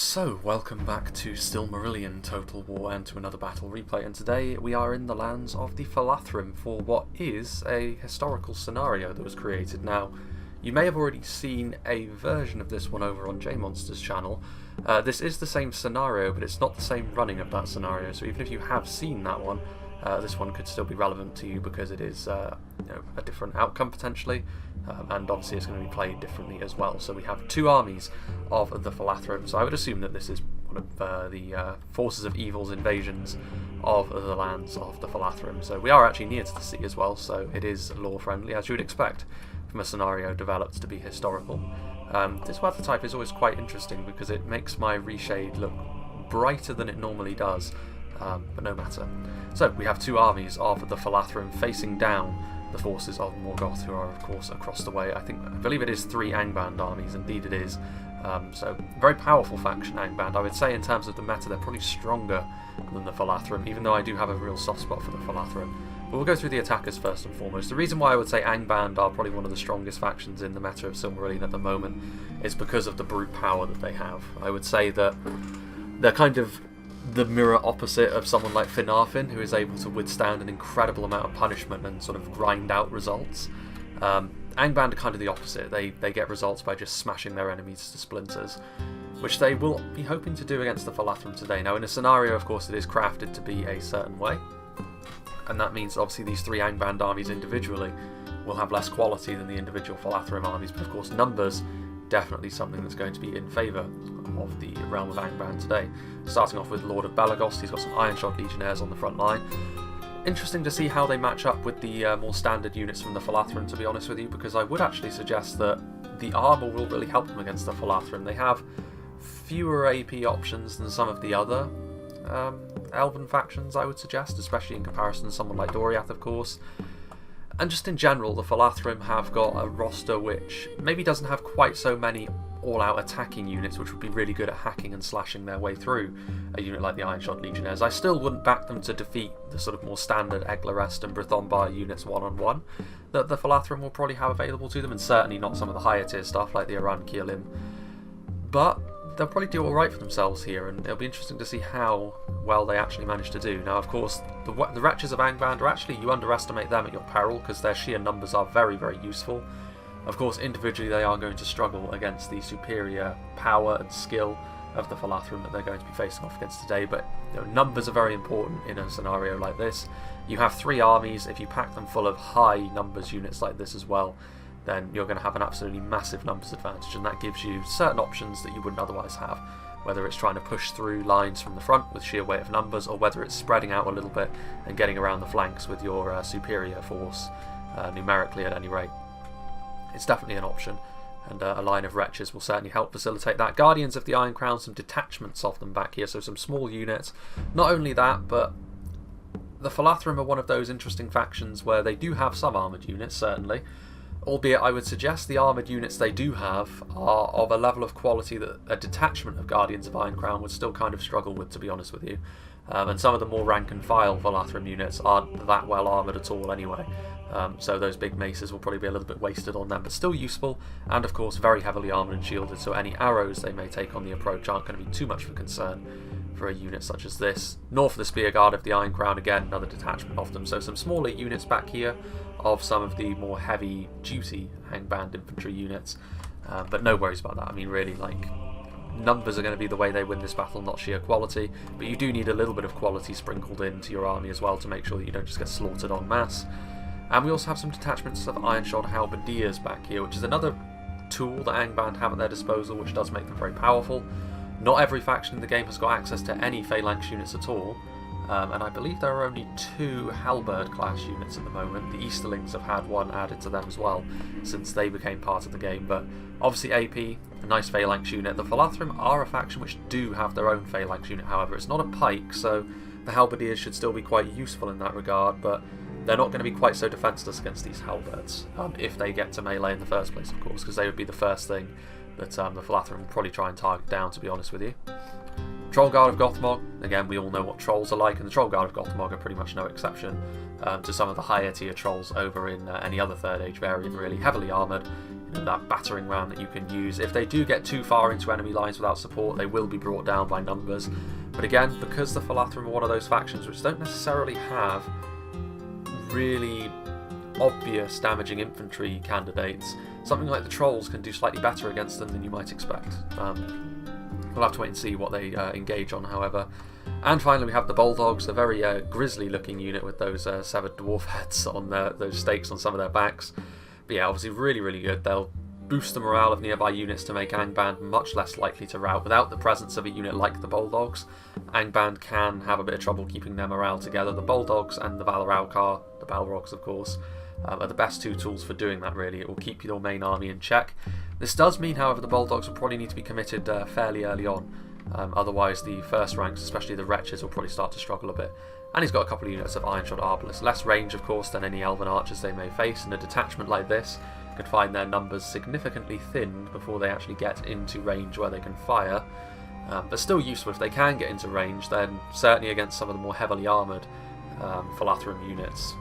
So, welcome back to Silmarillion Total War and to another battle replay, and today we are in the lands of the Falathrim for what is a historical scenario that was created. Now, you may have already seen a version of this one over on JMonster's channel. This is the same scenario, but it's not the same running of that scenario, so even if you have seen that one, this one could still be relevant to you because it is a different outcome potentially, and obviously it's going to be played differently as well. So we have two armies of the Falathrim, so I would assume that this is one of the Forces of Evil's invasions of the lands of the Falathrim. So we are actually near to the sea as well, so it is lore friendly, as you would expect from a scenario developed to be historical. This weather type is always quite interesting because it makes my reshade look brighter than it normally does. But no matter. So we have two armies of the Falathrim facing down the forces of Morgoth, who are of course across the way. I believe it is three Angband armies, indeed it is. So very powerful faction, Angband. I would say in terms of the meta they're probably stronger than the Falathrim, even though I do have a real soft spot for the Falathrim. But we'll go through the attackers first and foremost. The reason why I would say Angband are probably one of the strongest factions in the meta of Silmarillion at the moment is because of the brute power that they have. I would say that they're kind of the mirror opposite of someone like Philathrom, who is able to withstand an incredible amount of punishment and sort of grind out results. Angband are kind of the opposite. They get results by just smashing their enemies to splinters, which they will be hoping to do against the Falathrim today. Now in a scenario, of course, it is crafted to be a certain way, and that means obviously these three Angband armies individually will have less quality than the individual Falathrim armies, but of course numbers definitely something that's going to be in favour of the realm of Angband today. Starting off with Lord of Belagost, he's got some Ironshod Legionnaires on the front line. Interesting to see how they match up with the more standard units from the Falathrim, to be honest with you, because I would actually suggest that the armour will really help them against the Falathrim. They have fewer AP options than some of the other Elven factions, I would suggest, especially in comparison to someone like Doriath, of course. And just in general, the Falathrim have got a roster which maybe doesn't have quite so many all-out attacking units, which would be really good at hacking and slashing their way through a unit like the Ironshod Legionnaires. I still wouldn't back them to defeat the sort of more standard Eglarest and Brithombar units one-on-one that the Falathrim will probably have available to them, and certainly not some of the higher tier stuff like the Aran Kielim. But they'll probably do alright for themselves here, and it'll be interesting to see how well they actually manage to do. Now, of course, the Wretches of Angband are actually, you underestimate them at your peril, because their sheer numbers are very, very useful. Of course, individually they are going to struggle against the superior power and skill of the Falathrim that they're going to be facing off against today, but numbers are very important in a scenario like this. You have three armies. If you pack them full of high numbers units like this as well, then you're going to have an absolutely massive numbers advantage, and that gives you certain options that you wouldn't otherwise have, whether it's trying to push through lines from the front with sheer weight of numbers, or whether it's spreading out a little bit and getting around the flanks with your superior force, numerically at any rate. It's definitely an option, and a line of Wretches will certainly help facilitate that. Guardians of the Iron Crown, some detachments of them back here, so some small units. Not only that, but the Falathrim are one of those interesting factions where they do have some armoured units, certainly, albeit I would suggest the armoured units they do have are of a level of quality that a detachment of Guardians of Iron Crown would still kind of struggle with, to be honest with you. And some of the more rank and file Falathrim units aren't that well armoured at all anyway. So those big maces will probably be a little bit wasted on them, but still useful, and of course very heavily armoured and shielded, so any arrows they may take on the approach aren't going to be too much of a concern for a unit such as this. Nor for the Spear Guard of the Iron Crown, again another detachment of them, so some smaller units back here of some of the more heavy duty Angband infantry units, but no worries about that. I mean, really, like, numbers are going to be the way they win this battle, not sheer quality, but you do need a little bit of quality sprinkled into your army as well to make sure that you don't just get slaughtered en masse. And we also have some detachments of Ironshod Halberdiers back here, which is another tool that Angband have at their disposal, which does make them very powerful. Not every faction in the game has got access to any Phalanx units at all, and I believe there are only two Halberd class units at the moment. The Easterlings have had one added to them as well since they became part of the game, but obviously AP, a nice Phalanx unit. The Falathrim are a faction which do have their own Phalanx unit, however. It's not a pike, so the Halberdiers should still be quite useful in that regard, but they're not going to be quite so defenceless against these Halberds, if they get to melee in the first place, of course, because they would be the first thing that the Falathrim will probably try and target down, to be honest with you. Troll Guard of Gothmog, again, we all know what trolls are like, and the Troll Guard of Gothmog are pretty much no exception to some of the higher tier trolls over in any other Third Age variant, really. Heavily armoured, you know, that battering ram that you can use. If they do get too far into enemy lines without support, they will be brought down by numbers. But again, because the Falathrim are one of those factions which don't necessarily have really obvious damaging infantry candidates, something like the trolls can do slightly better against them than you might expect. We'll have to wait and see what they engage on, however. And finally we have the Bulldogs, a very grisly looking unit with those severed dwarf heads on those stakes on some of their backs. But yeah, obviously really, really good. They'll boost the morale of nearby units to make Angband much less likely to rout. Without the presence of a unit like the Bulldogs, Angband can have a bit of trouble keeping their morale together. The Bulldogs and the Valaraukar, the Balrogs of course, are the best two tools for doing that, really. It will keep your main army in check. This does mean, however, the Bulldogs will probably need to be committed fairly early on. Otherwise the first ranks, especially the Wretches, will probably start to struggle a bit. And he's got a couple of units of Ironshod Arbalists. Less range, of course, than any Elven Archers they may face, and a detachment like this could find their numbers significantly thinned before they actually get into range where they can fire. But still useful if they can get into range, then certainly against some of the more heavily armoured Falathrim units,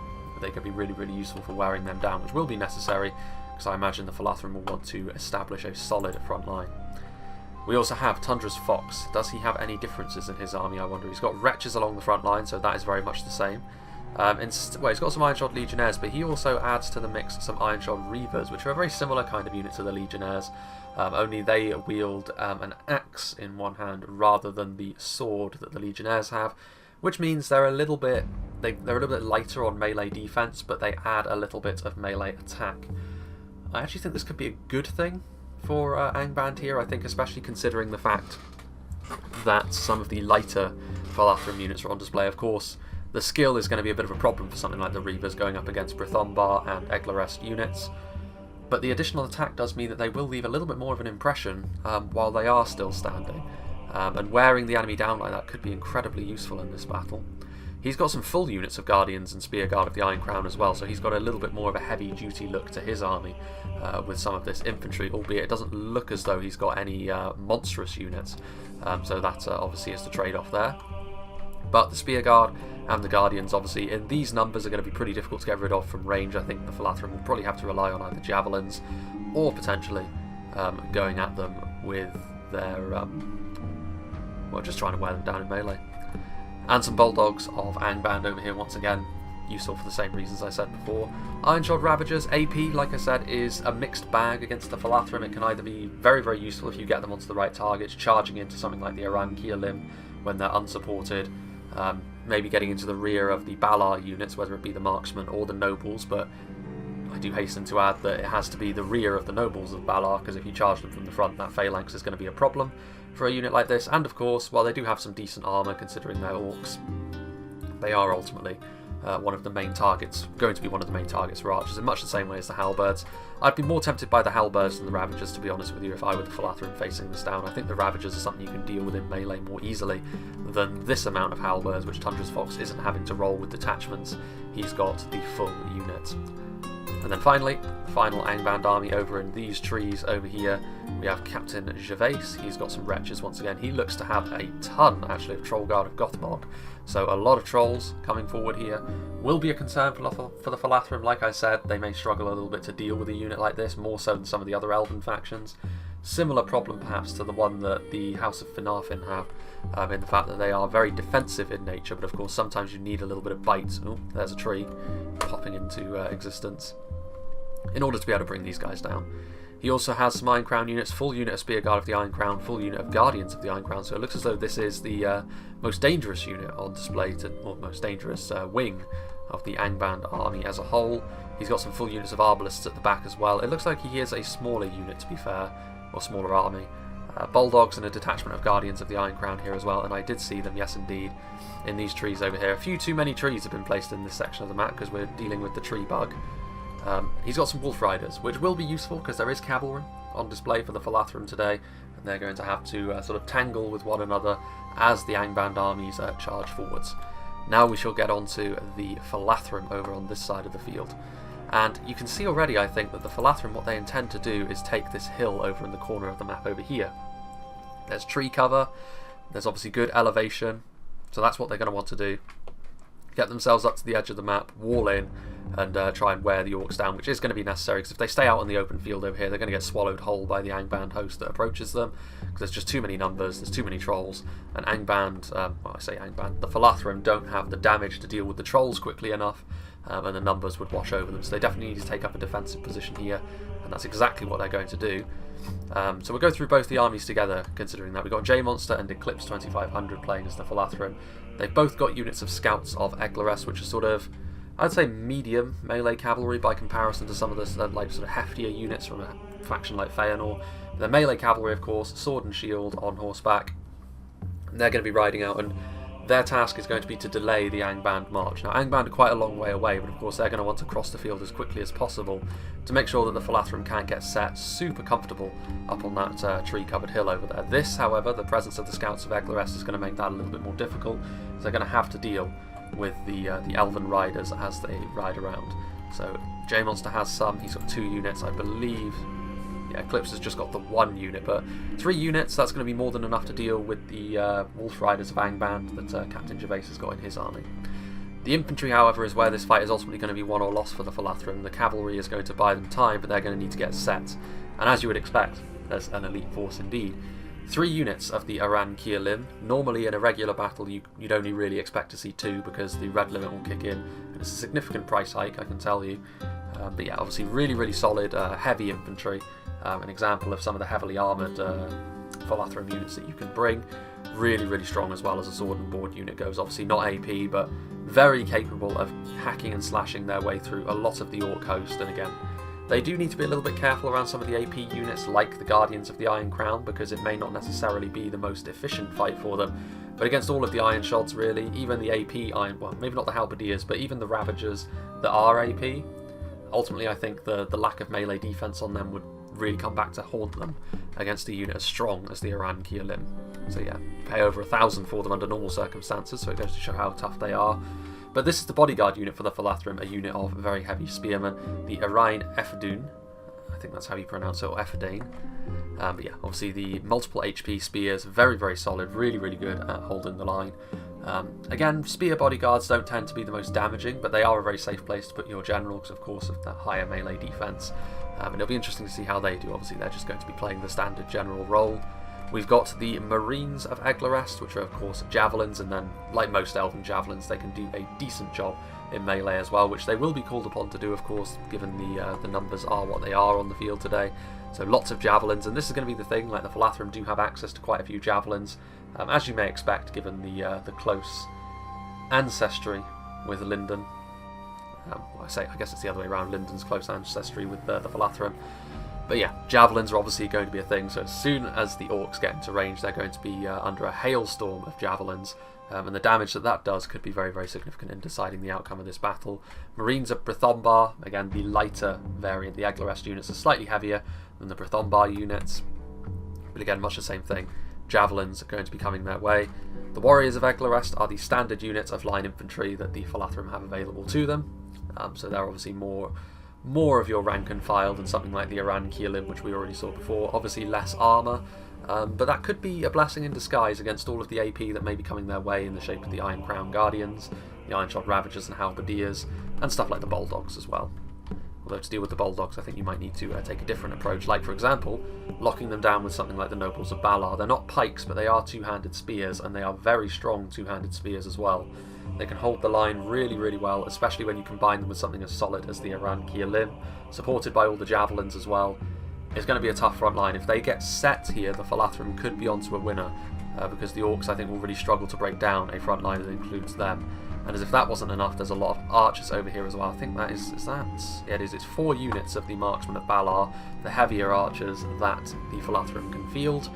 they could be really, really useful for wearing them down, which will be necessary, because I imagine the Falathrim will want to establish a solid front line. We also have Tundra's Fox. Does he have any differences in his army, I wonder? He's got Wretches along the front line, so that is very much the same. Well, he's got some Ironshod Legionnaires, but he also adds to the mix some Ironshod Reavers, which are a very similar kind of unit to the Legionnaires, only they wield an axe in one hand rather than the sword that the Legionnaires have, which means they're a little bit lighter on melee defense, but they add a little bit of melee attack. I actually think this could be a good thing for Angband here, I think, especially considering the fact that some of the lighter Falathrim units are on display. Of course, the skill is going to be a bit of a problem for something like the Reavers going up against Brithombar and Eglarest units, but the additional attack does mean that they will leave a little bit more of an impression while they are still standing, and wearing the enemy down like that could be incredibly useful in this battle. He's got some full units of Guardians and Spear Guard of the Iron Crown as well, so he's got a little bit more of a heavy duty look to his army with some of this infantry, albeit it doesn't look as though he's got any monstrous units, so that obviously is the trade-off there. But the Spear Guard and the Guardians, obviously, in these numbers are going to be pretty difficult to get rid of from range. I think the Falathrim will probably have to rely on either javelins or potentially going at them with their, well, just trying to wear them down in melee. And some Bulldogs of Angband over here, once again, useful for the same reasons I said before. Ironshod Ravagers, AP, like I said, is a mixed bag against the Falathrim. It can either be very, very useful if you get them onto the right targets, charging into something like the Aran Kielim when they're unsupported, maybe getting into the rear of the Balar units, whether it be the Marksmen or the Nobles, but I do hasten to add that it has to be the rear of the Nobles of Balar, because if you charge them from the front, that phalanx is going to be a problem for a unit like this. And of course, while they do have some decent armour considering they're orcs, they are ultimately one of the main targets, going to be one of the main targets for archers in much the same way as the Halberds. I'd be more tempted by the Halberds than the Ravagers, to be honest with you, if I were the Falathrim facing this down. I think the Ravagers are something you can deal with in melee more easily than this amount of Halberds, which Tundra's Fox isn't having to roll with detachments. He's got the full unit. And then finally, the final Angband army over in these trees over here, we have Captain Gervais. He's got some Wretches once again. He looks to have a ton, actually, of Troll Guard of Gothmog. So a lot of trolls coming forward here. Will be a concern for the Falathrim. Like I said, they may struggle a little bit to deal with a unit like this, more so than some of the other Elven factions. Similar problem perhaps to the one that the House of Finarfin have, in the fact that they are very defensive in nature, but of course sometimes you need a little bit of bite. Oh, there's a tree popping into existence in order to be able to bring these guys down. He also has some Iron Crown units, full unit of Spear Guard of the Iron Crown, full unit of Guardians of the Iron Crown, so it looks as though this is the most dangerous unit on display, or most dangerous wing of the Angband army as a whole. He's got some full units of Arbalists at the back as well. It looks like he is a smaller unit, to be fair, or smaller army. Bulldogs and a detachment of Guardians of the Iron Crown here as well, and I did see them, yes indeed, in these trees over here. A few too many trees have been placed in this section of the map because we're dealing with the tree bug. He's got some Wolf Riders, which will be useful because there is cavalry on display for the Falathrim today, and they're going to have to sort of tangle with one another as the Angband armies charge forwards. Now we shall get on to the Falathrim over on this side of the field. And you can see already, I think, that the Falathrim, what they intend to do is take this hill over in the corner of the map over here. There's tree cover, There's obviously good elevation, so that's what they're going to want to do. Get themselves up to the edge of the map, wall in, and try and wear the orcs down, which is going to be necessary, because if they stay out on the open field over here, they're going to get swallowed whole by the Angband host that approaches them, because there's just too many numbers, there's too many trolls, and Angband, the Falathrim don't have the damage to deal with the trolls quickly enough, and the numbers would wash over them, so they definitely need to take up a defensive position here, and that's exactly what they're going to do. So we'll go through both the armies together, considering that we've got J-Monster and Eclipse 2500 playing as the Falathrim. They've both got units of scouts of Eglarest, which are sort of, I'd say, medium melee cavalry by comparison to some of the sort of heftier units from a faction like Feanor. They're melee cavalry, of course, sword and shield on horseback. And they're going to be riding out, and their task is going to be to delay the Angband march. Now, Angband are quite a long way away, but of course they're going to want to cross the field as quickly as possible to make sure that the Falathrim can't get set super comfortable up on that tree-covered hill over there. This, however, the presence of the scouts of Eglarest is going to make that a little bit more difficult, so they're going to have to deal with the elven riders as they ride around. So J-Monster has some, he's got 2 units, I believe. Yeah, Eclipse has just got the 1 unit, but 3 units, that's going to be more than enough to deal with the Wolf Riders of Angband that Captain Gervais has got in his army. The infantry, however, is where this fight is ultimately going to be won or lost for the Falathrim. The cavalry is going to buy them time, but they're going to need to get set. And as you would expect, there's an elite force indeed. 3 units of the Philathrom. Normally in a regular battle you'd only really expect to see 2 because the red limit will kick in, and it's a significant price hike, I can tell you. But yeah, obviously really solid heavy infantry. An example of some of the heavily armoured Falathrim units that you can bring. Really strong as well as a sword and board unit goes. Obviously not AP, but very capable of hacking and slashing their way through a lot of the Orc host. And again, they do need to be a little bit careful around some of the AP units like the Guardians of the Iron Crown, because it may not necessarily be the most efficient fight for them. But against all of the Iron Shods, really, even the AP Iron, well, maybe not the Halberdiers, but even the Ravagers that are AP, ultimately I think the lack of melee defense on them would really come back to haunt them against a unit as strong as the Philathrom. So yeah, pay over 1,000 for them under normal circumstances, so it goes to show how tough they are. But this is the bodyguard unit for the Falathrim, a unit of very heavy spearmen, the Arain Ephedune, I think that's how you pronounce it, or Ephedane. But yeah, obviously the multiple HP spears, very solid, really good at holding the line. Again, spear bodyguards don't tend to be the most damaging, but they are a very safe place to put your generals, of course, of that higher melee defense. And it'll be interesting to see how they do. Obviously, they're just going to be playing the standard general role. We've got the Marines of Eglarest, which are, of course, javelins, and then, like most elven javelins, they can do a decent job in melee as well, which they will be called upon to do, of course, given the numbers are what they are on the field today. So lots of javelins, and this is going to be the thing, like the Falathrim do have access to quite a few javelins, as you may expect, given the close ancestry with Linden. I guess it's the other way around, Linden's close ancestry with the Falathrim. But yeah, javelins are obviously going to be a thing, so as soon as the orcs get into range, they're going to be under a hailstorm of javelins, and the damage that does could be very significant in deciding the outcome of this battle. Marines of Brithombar, again the lighter variant, the Eglarest units are slightly heavier than the Brithombar units, but again much the same thing. Javelins are going to be coming their way. The Warriors of Eglarest are the standard units of line infantry that the Falathrim have available to them. So they're obviously more of your rank and file than something like the Philathrom, which we already saw before. Obviously less armour, but that could be a blessing in disguise against all of the AP that may be coming their way in the shape of the Iron Crown Guardians, the Iron Shot Ravagers and Halberdiers, and stuff like the Bulldogs as well. Although to deal with the Bulldogs, I think you might need to take a different approach, like for example, locking them down with something like the Nobles of Balar. They're not pikes, but they are two-handed spears, and they are very strong two-handed spears as well. They can hold the line really well, especially when you combine them with something as solid as the Philathrom, supported by all the javelins as well. It's going to be a tough front line. If they get set here, the Falathrim could be onto a winner, because the Orcs, I think, will really struggle to break down a front line that includes them. And as if that wasn't enough, there's a lot of archers over here as well. I think that is that? Yeah, it is. It's 4 units of the Marksmen of Balar, the heavier archers that the Falathrim can field.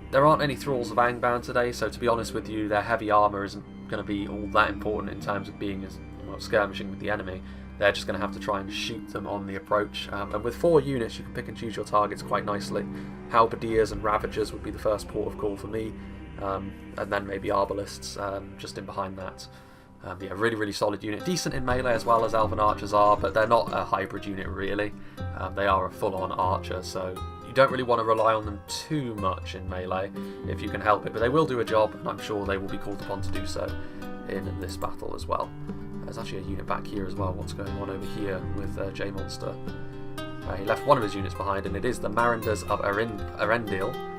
There aren't any Thralls of Angband today, so to be honest with you, their heavy armour isn't going to be all that important in terms of being as skirmishing with the enemy. They're just going to have to try and shoot them on the approach. And with 4 units, you can pick and choose your targets quite nicely. Halberdiers and Ravagers would be the first port of call for me, and then maybe Arbalists just in behind that. Yeah, really solid unit. Decent in melee as well as Elven Archers are, but they're not a hybrid unit really. They are a full-on archer, so you don't really want to rely on them too much in melee if you can help it, but they will do a job, and I'm sure they will be called upon to do so in this battle as well. There's actually a unit back here as well. What's going on over here with J-Monster? He left one of his units behind, and it is the Mariners of Arendil.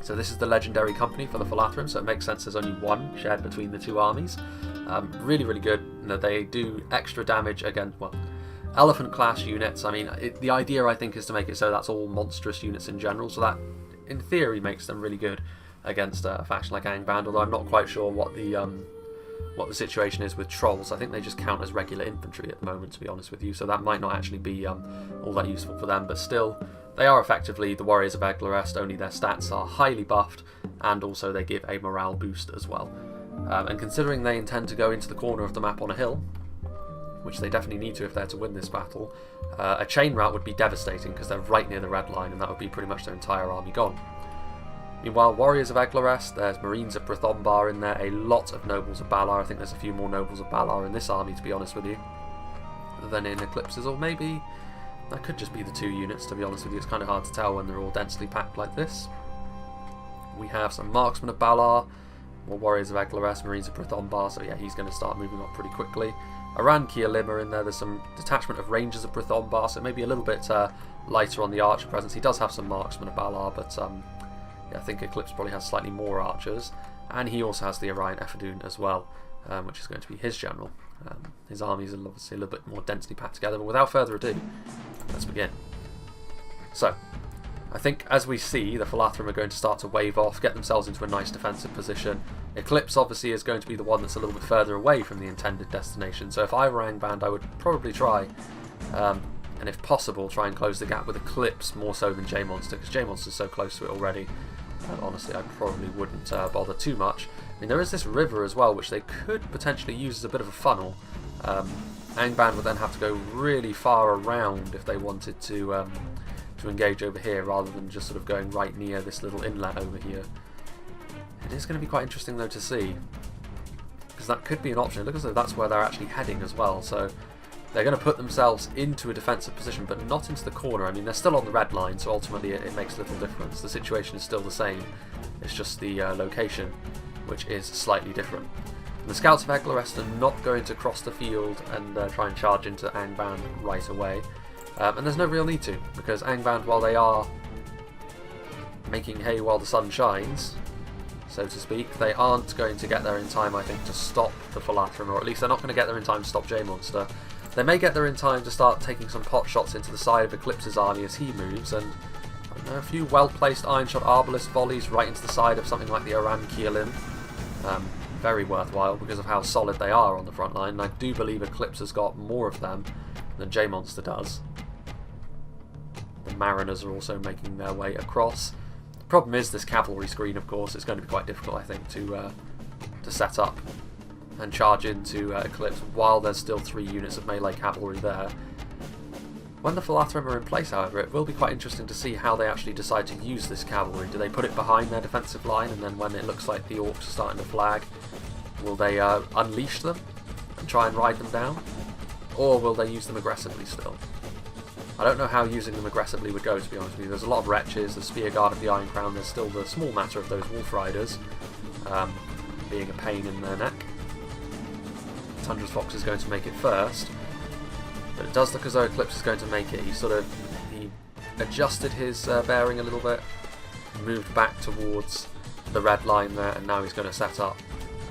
So this is the legendary company for the Falathrim, so it makes sense there's only one shared between the two armies. Really, really good. They do extra damage against, well, elephant class units. I mean, the idea I think is to make it so that's all monstrous units in general, so that in theory makes them really good against a faction like Angband, although I'm not quite sure what the situation is with trolls. I think they just count as regular infantry at the moment, to be honest with you, so that might not actually be all that useful for them, but still, they are effectively the Warriors of Eglarest, only their stats are highly buffed, and also they give a morale boost as well. And considering they intend to go into the corner of the map on a hill, which they definitely need to if they're to win this battle, a chain route would be devastating because they're right near the red line, and that would be pretty much their entire army gone. Meanwhile, Warriors of Eglarest, there's Marines of Brithombar in there, a lot of Nobles of Balar. I think there's a few more Nobles of Balar in this army, to be honest with you, than in Eclipses, or maybe that could just be the 2 units, to be honest with you. It's kind of hard to tell when they're all densely packed like this. We have some Marksmen of Balar, more Warriors of Eglarest, Marines of Brithombar, so yeah, he's going to start moving up pretty quickly. Aran Kialim are in there, there's some detachment of Rangers of Brithombar, so maybe a little bit lighter on the archer presence. He does have some Marksmen of Balar, but yeah, I think Eclipse probably has slightly more archers, and he also has the Orion Ephedune as well, which is going to be his general. His armies are obviously a little bit more densely packed together, but without further ado, let's begin. So, I think as we see, the Philathrom are going to start to wave off, get themselves into a nice defensive position. Eclipse obviously is going to be the one that's a little bit further away from the intended destination, so if I were Angband, I would probably try, and if possible, try and close the gap with Eclipse more so than J-Monster, because J-Monster's so close to it already. Honestly, I probably wouldn't bother too much. I mean, there is this river as well, which they could potentially use as a bit of a funnel. Angband would then have to go really far around if they wanted to engage over here, rather than just sort of going right near this little inlet over here. It is going to be quite interesting, though, to see, because that could be an option. It looks as though that's where they're actually heading as well, so they're going to put themselves into a defensive position, but not into the corner. I mean, they're still on the red line, so ultimately it makes little difference. The situation is still the same. It's just the location, which is slightly different. And the Scouts of Eglarest are not going to cross the field and try and charge into Angband right away. And there's no real need to, because Angband, while they are making hay while the sun shines, so to speak, they aren't going to get there in time, I think, to stop the Falathrim, or at least they're not going to get there in time to stop J-Monster. They may get there in time to start taking some pot shots into the side of Eclipse's army as he moves, and a few well-placed Iron Shot Arbalist volleys right into the side of something like the Aran Kialim. Very worthwhile because of how solid they are on the front line, and I do believe Eclipse has got more of them than J-Monster does. The Mariners are also making their way across. The problem is this cavalry screen, of course. It's going to be quite difficult, I think, to set up and charge into Eclipse while there's still 3 units of melee cavalry there. When the Falathrim are in place, however, it will be quite interesting to see how they actually decide to use this cavalry. Do they put it behind their defensive line, and then when it looks like the orcs are starting to flag, will they unleash them and try and ride them down? Or will they use them aggressively still? I don't know how using them aggressively would go, to be honest with you. There's a lot of wretches, the Spear Guard of the Iron Crown, there's still the small matter of those Wolf Riders being a pain in their neck. Tundra's Fox is going to make it first, but it does look as though Eclipse is going to make it. He adjusted his bearing a little bit, moved back towards the red line there, and now he's going to set up.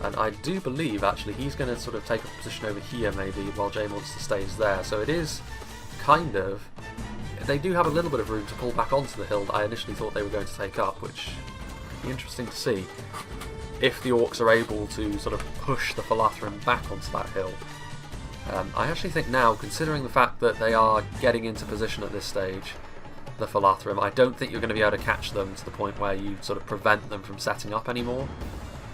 And I do believe, actually, he's going to sort of take a position over here, maybe, while J-Monster stays there. So it is kind of... They do have a little bit of room to pull back onto the hill that I initially thought they were going to take up, which would be interesting to see if the orcs are able to sort of push the Falathrim back onto that hill. I actually think now, considering the fact that they are getting into position at this stage, the Philathrom, I don't think you're going to be able to catch them to the point where you sort of prevent them from setting up anymore.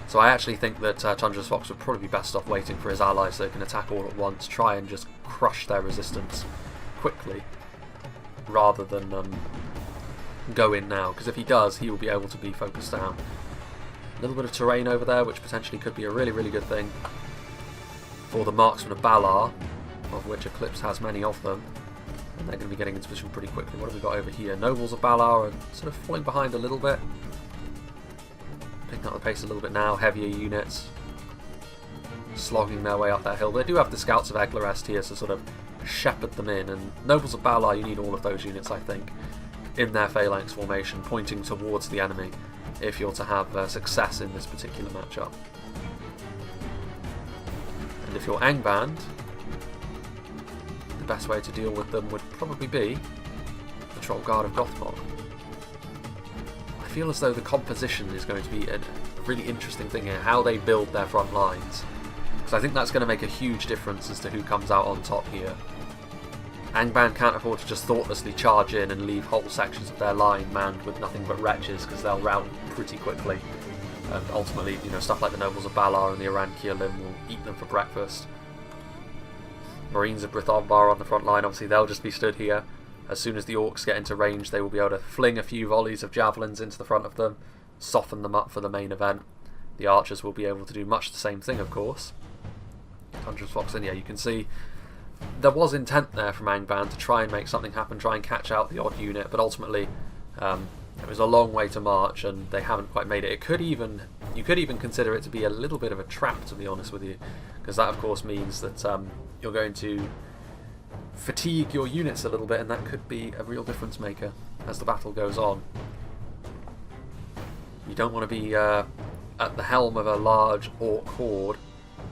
So I actually think that Tundra's Fox would probably be best off waiting for his allies so they can attack all at once, try and just crush their resistance quickly, rather than go in now, because if he does, he will be able to be focused down. A little bit of terrain over there, which potentially could be a really, really good thing for the Marksmen of Balar, of which Eclipse has many of them. and they're going to be getting into position pretty quickly. What have we got over here? Nobles of Balar are sort of falling behind a little bit. Picking up the pace a little bit now. Heavier units slogging their way up that hill. They do have the scouts of Eglarest here to sort of shepherd them in, and Nobles of Balar, you need all of those units, I think, in their phalanx formation, pointing towards the enemy if you're to have success in this particular matchup. And if you're Angband, the best way to deal with them would probably be the Troll Guard of Gothmog. I feel as though the composition is going to be a really interesting thing here, how they build their front lines. Because I think that's going to make a huge difference as to who comes out on top here. Angband can't afford to just thoughtlessly charge in and leave whole sections of their line manned with nothing but wretches, because they'll rout pretty quickly. And ultimately, you know, stuff like the Nobles of Balar and the Arankirlim will eat them for breakfast. Marines of Brithombar on the front line, obviously they'll just be stood here. As soon as the Orcs get into range, they will be able to fling a few volleys of javelins into the front of them, soften them up for the main event. The archers will be able to do much the same thing, of course. Tundra Fox, and yeah, you can see there was intent there from Angband to try and make something happen, try and catch out the odd unit, but ultimately it was a long way to march and they haven't quite made it. You could even consider it to be a little bit of a trap, to be honest with you, because that of course means that you're going to fatigue your units a little bit, and that could be a real difference maker as the battle goes on. You don't want to be at the helm of a large Orc horde.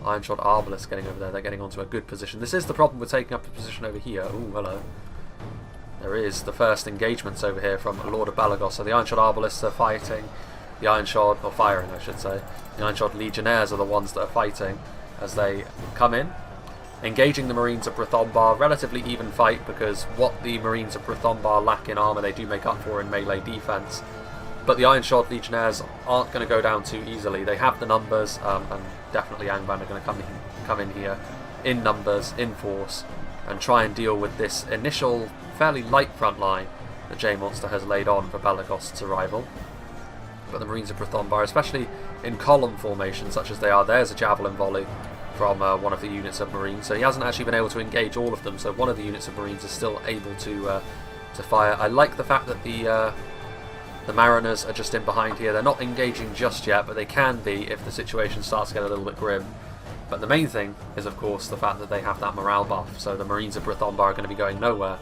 Ironshod Arbalists getting over there, they're getting onto a good position. This is the problem with taking up a position over here. Ooh, hello. There is the first engagements over here from Lord of Balagos. So the Ironshod Arbalists are fighting. The Ironshod, or firing I should say. The Ironshod Legionnaires are the ones that are fighting as they come in. Engaging the Marines of Brithombar, relatively even fight, because what the Marines of Brithombar lack in armour they do make up for in melee defence. But the Ironshod Legionnaires aren't going to go down too easily. They have the numbers, and definitely Angband are going to come in here in numbers, in force, and try and deal with this initial fairly light front line that J-Monster has laid on for Balagost's arrival. But the Marines of Brithombar, especially in column formation such as they are, there's a javelin volley from one of the units of Marines. So he hasn't actually been able to engage all of them, so one of the units of Marines is still able to fire. I like the fact that the Mariners are just in behind here. They're not engaging just yet, but they can be if the situation starts to get a little bit grim. But the main thing is, of course, the fact that they have that morale buff. So the Marines of Brithombar are going to be going nowhere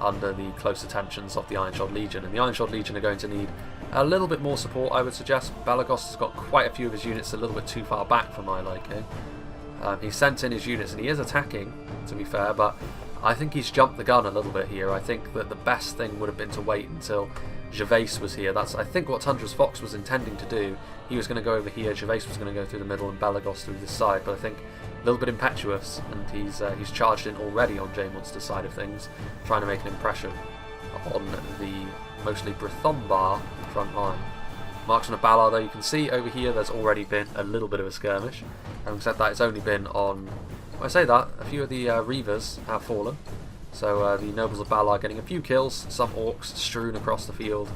under the close attentions of the Ironshod Legion. And the Ironshod Legion are going to need a little bit more support, I would suggest. Balagost has got quite a few of his units a little bit too far back for my liking. He's sent in his units and he is attacking, to be fair, but I think he's jumped the gun a little bit here. I think that the best thing would have been to wait until Gervais was here. That's, I think, what Tundra's Fox was intending to do. He was going to go over here, Gervais was going to go through the middle, and Balagos through this side, but I think a little bit impetuous, and he's charged in already on J-Monster's side of things, trying to make an impression on the mostly Brithombar front line. Marksman of Balar, though, you can see over here there's already been a little bit of a skirmish. Having said that, it's only been on, when I say that, a few of the Reavers have fallen. So the Nobles of Balar getting a few kills, some Orcs strewn across the field,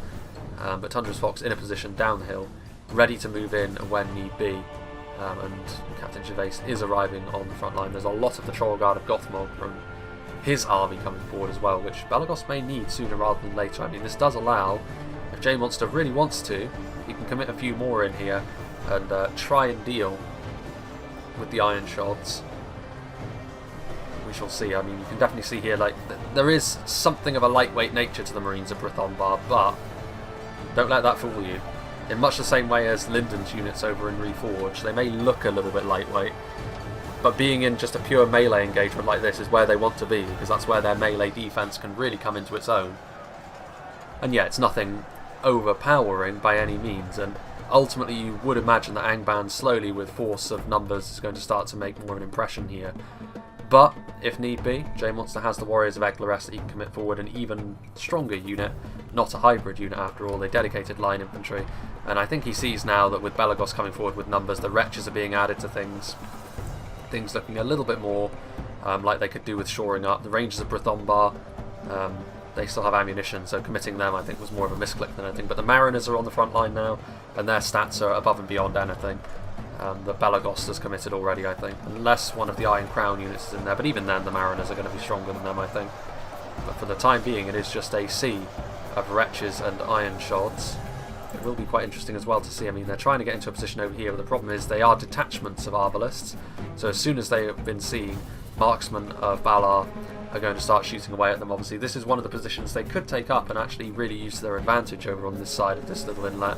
but Tundra's Fox in a position down the hill, ready to move in when need be. And Captain Gervais is arriving on the front line. There's a lot of the Troll Guard of Gothmog from his army coming forward as well, which Balagos may need sooner rather than later. I mean, this does allow, if J-Monster really wants to, he can commit a few more in here and try and deal with the Ironshods. We shall see. I mean, you can definitely see here, like, there is something of a lightweight nature to the Marines of Brithombar, but don't let that fool you. In much the same way as Lyndon's units over in Reforge, they may look a little bit lightweight, but being in just a pure melee engagement like this is where they want to be, because that's where their melee defense can really come into its own. And yeah, it's nothing overpowering by any means, and ultimately you would imagine that Angband slowly, with force of numbers, is going to start to make more of an impression here. But, if need be, J-Monster has the Warriors of Eglarest that he can commit forward an even stronger unit, not a hybrid unit after all, they dedicated line infantry, and I think he sees now that with Balagos coming forward with numbers, the wretches are being added to things looking a little bit more like they could do with shoring up. The Rangers of Brithombar, they still have ammunition, so committing them I think was more of a misclick than anything, but the Mariners are on the front line now, and their stats are above and beyond anything that Balagos has committed already, I think, unless one of the Iron Crown units is in there, but even then the Mariners are going to be stronger than them, I think. But for the time being, it is just a sea of wretches and iron shods. It will be quite interesting as well to see. I mean, they're trying to get into a position over here, but the problem is they are detachments of arbalists. So as soon as they have been seen, marksmen of Balar are going to start shooting away at them. Obviously, this is one of the positions they could take up and actually really use to their advantage over on this side of this little inlet.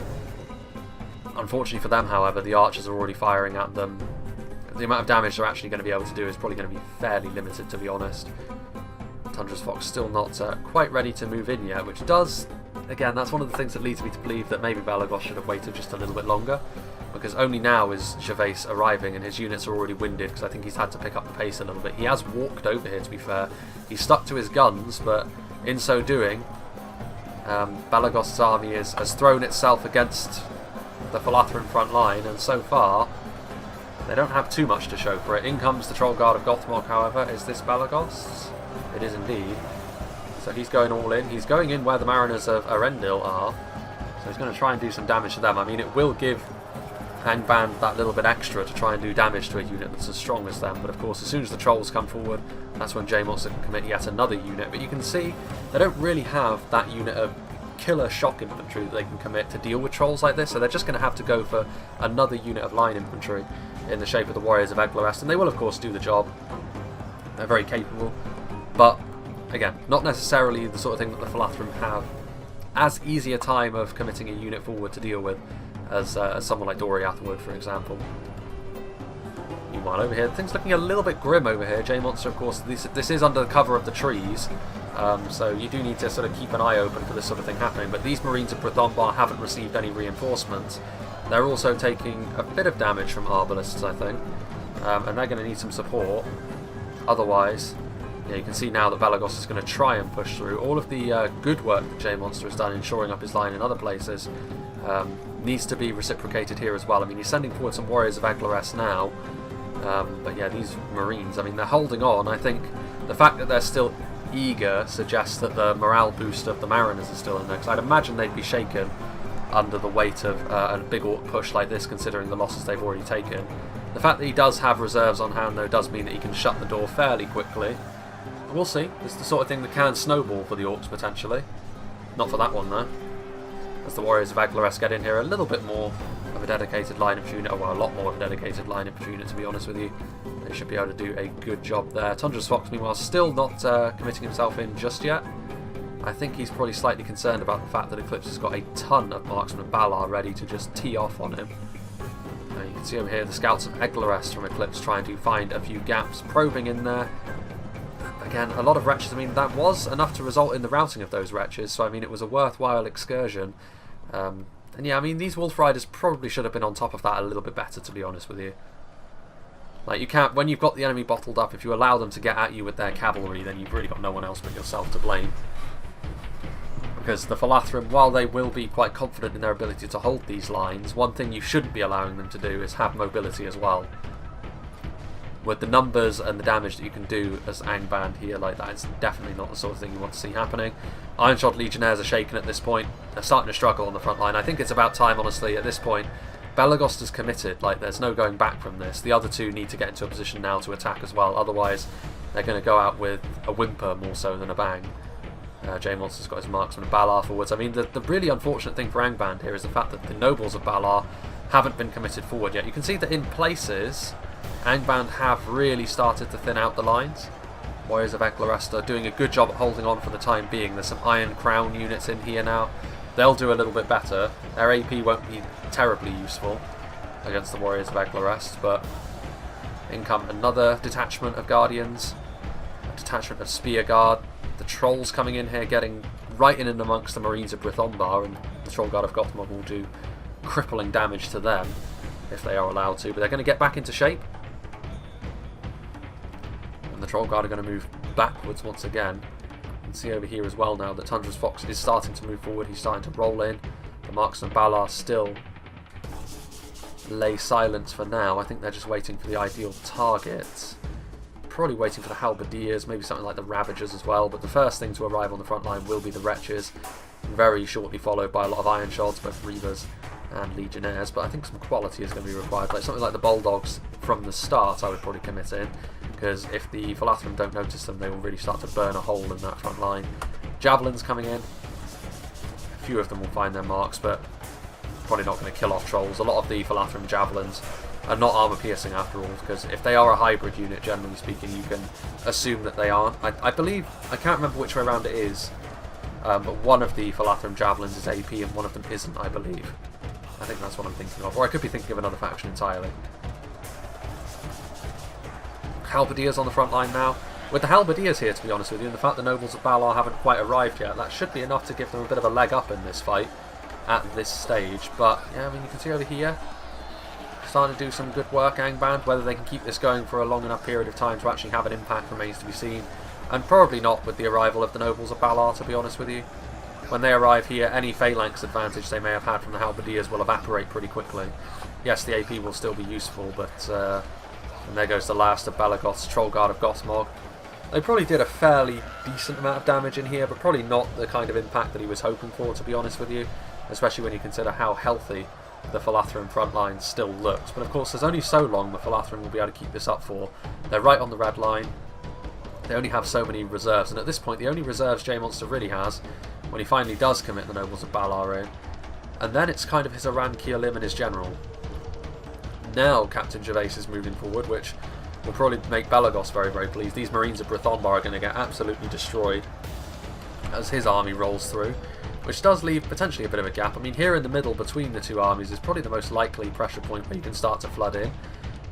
Unfortunately for them, however, the archers are already firing at them. The amount of damage they're actually going to be able to do is probably going to be fairly limited, to be honest. Tundra's Fox still not quite ready to move in yet, which does... Again, that's one of the things that leads me to believe that maybe Belagos should have waited just a little bit longer, because only now is Gervais arriving and his units are already winded, because I think he's had to pick up the pace a little bit. He has walked over here, to be fair. He's stuck to his guns, but in so doing, Belagos' army has thrown itself against the Falathrim front line, and so far, they don't have too much to show for it. In comes the Troll Guard of Gothmog, however. Is this Belagos? It is indeed. So he's going all in. He's going in where the Mariners of Arendil are. So he's going to try and do some damage to them. I mean, it will give Angband that little bit extra to try and do damage to a unit that's as strong as them. But of course, as soon as the Trolls come forward, that's when J-Monster can commit yet another unit. But you can see they don't really have that unit of killer shock infantry that they can commit to deal with Trolls like this. So they're just going to have to go for another unit of line infantry in the shape of the Warriors of Eglarest. And they will, of course, do the job. They're very capable. But again, not necessarily the sort of thing that the Philathrom have as easy a time of committing a unit forward to deal with as someone like Doriath would, for example. Meanwhile, over here, things looking a little bit grim over here. J-Monster, of course, this is under the cover of the trees, so you do need to sort of keep an eye open for this sort of thing happening. But these Marines of Brithombar haven't received any reinforcements. They're also taking a bit of damage from Arbalists, I think, and they're going to need some support. Otherwise... Yeah, you can see now that Belagos is going to try and push through. All of the good work that J-Monster has done in shoring up his line in other places needs to be reciprocated here as well. I mean, he's sending forward some Warriors of Eglarest now. But yeah, these Marines, I mean, they're holding on. I think the fact that they're still eager suggests that the morale boost of the Mariners is still in there. Because I'd imagine they'd be shaken under the weight of a big Orc push like this, considering the losses they've already taken. The fact that he does have reserves on hand, though, does mean that he can shut the door fairly quickly. We'll see. It's the sort of thing that can snowball for the Orcs, potentially. Not for that one, though. As the Warriors of Eglarest get in here, a little bit more of a dedicated line of unit, well, a lot more of a dedicated line of unit, to be honest with you. They should be able to do a good job there. Tundra's Fox, meanwhile, still not committing himself in just yet. I think he's probably slightly concerned about the fact that Eclipse has got a ton of marksmen of Balar ready to just tee off on him. You can see over here the scouts of Eglarest from Eclipse trying to find a few gaps, probing in there. Again, a lot of wretches. I mean, that was enough to result in the routing of those wretches, so I mean, it was a worthwhile excursion. And yeah, I mean, these Wolf Riders probably should have been on top of that a little bit better, to be honest with you. Like, you can't, when you've got the enemy bottled up, if you allow them to get at you with their cavalry, then you've really got no one else but yourself to blame. Because the Falathrim, while they will be quite confident in their ability to hold these lines, one thing you shouldn't be allowing them to do is have mobility as well. With the numbers and the damage that you can do as Angband here like that, it's definitely not the sort of thing you want to see happening. Ironshod Legionnaires are shaken at this point. They're starting to struggle on the front line. I think it's about time, honestly, at this point. Belagos is committed. Like, there's no going back from this. The other two need to get into a position now to attack as well. Otherwise, they're going to go out with a whimper more so than a bang. J-Monster's got his marksman of Balar forwards. I mean, the really unfortunate thing for Angband here is the fact that the nobles of Balar haven't been committed forward yet. You can see that in places... Angband have really started to thin out the lines. Warriors of Eglarest are doing a good job at holding on for the time being. There's some Iron Crown units in here now. They'll do a little bit better. Their AP won't be terribly useful against the Warriors of Eglarest, but in come another detachment of Guardians, a detachment of Spear Guard. The Trolls coming in here, getting right in and amongst the Marines of Brithombar, and the Troll Guard of Gothmog will do crippling damage to them if they are allowed to, but they're going to get back into shape. And the Troll Guard are going to move backwards once again. You can see over here as well now that Tundra's Fox is starting to move forward. He's starting to roll in. The marksmen of Balar still lay silent for now. I think they're just waiting for the ideal targets. Probably waiting for the Halberdiers, maybe something like the Ravagers as well. But the first thing to arrive on the front line will be the Wretches. Very shortly followed by a lot of Iron Shods, both Reavers and Legionnaires. But I think some quality is going to be required. Like something like the Bulldogs from the start I would probably commit in. because if the Falathrim don't notice them, they will really start to burn a hole in that front line. Javelins coming in. A few of them will find their marks, but probably not going to kill off trolls. A lot of the Falathrim javelins are not armor piercing after all, because if they are a hybrid unit, generally speaking, you can assume that they aren't. I believe, I can't remember which way around it is, but one of the Falathrim javelins is AP and one of them isn't, I believe. I think that's what I'm thinking of, or I could be thinking of another faction entirely. Halberdiers on the front line now. With the Halberdiers here, to be honest with you, and the fact the Nobles of Balar haven't quite arrived yet, that should be enough to give them a bit of a leg up in this fight at this stage. But, yeah, I mean, you can see over here, starting to do some good work, Angband. Whether they can keep this going for a long enough period of time to actually have an impact remains to be seen. And probably not with the arrival of the Nobles of Balar, to be honest with you. When they arrive here, any phalanx advantage they may have had from the Halberdiers will evaporate pretty quickly. Yes, the AP will still be useful, but... and there goes the last of Balagoth's Troll Guard of Gothmog. They probably did a fairly decent amount of damage in here, but probably not the kind of impact that he was hoping for, to be honest with you. Especially when you consider how healthy the Philathrom front line still looks. But of course, there's only so long the Philathrom will be able to keep this up for. They're right on the red line. They only have so many reserves, and at this point, the only reserves J-Monster really has, when he finally does commit the Nobles of Balar in, and then it's kind of his Aran Kielim and his general. Now Captain Gervais is moving forward, which will probably make Belagos very, very pleased. These Marines of Brithombar are going to get absolutely destroyed as his army rolls through, which does leave potentially a bit of a gap. I mean, here in the middle between the two armies is probably the most likely pressure point where you can start to flood in.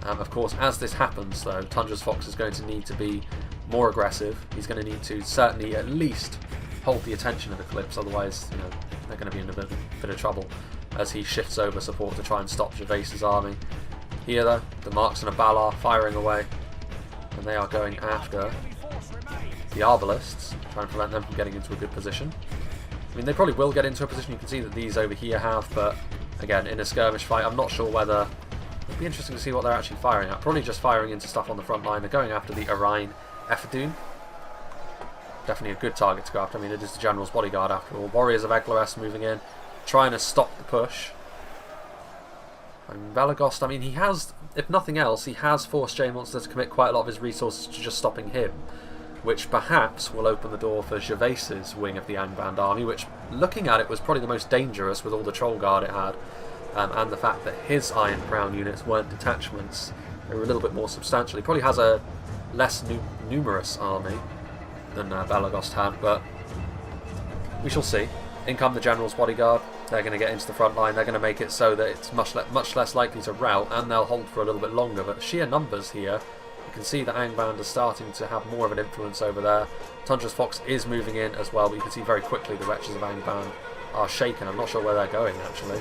Of course, as this happens, though, Tundra's Fox is going to need to be more aggressive. He's going to need to certainly at least hold the attention of Eclipse, otherwise, you know, they're going to be in a bit of trouble as he shifts over support to try and stop Gervais's army. Here, though, the Marksmen of Balar firing away, and they are going after the Arbalists, trying to prevent them from getting into a good position. I mean, they probably will get into a position. You can see that these over here have, but again, in a skirmish fight, I'm not sure whether... It'd be interesting to see what they're actually firing at. Probably just firing into stuff on the front line. They're going after the Arine Ephedune. Definitely a good target to go after. I mean, it is the General's bodyguard after all. Warriors of Eglares moving in, trying to stop the push. And Balagost, I mean, he has, if nothing else, he has forced J-Monster to commit quite a lot of his resources to just stopping him, which perhaps will open the door for Gervais's wing of the Angband army, which, looking at it, was probably the most dangerous with all the Troll Guard it had, and the fact that his Iron Crown units weren't detachments. They were a little bit more substantial. He probably has a less numerous army than Balagost had, but we shall see. In come the General's bodyguard. They're going to get into the front line. They're going to make it so that it's much less likely to rout, and they'll hold for a little bit longer. But sheer numbers here, you can see that Angband is starting to have more of an influence over there. Tundra's Fox is moving in as well, but you can see very quickly the wretches of Angband are shaken. I'm not sure where they're going, actually.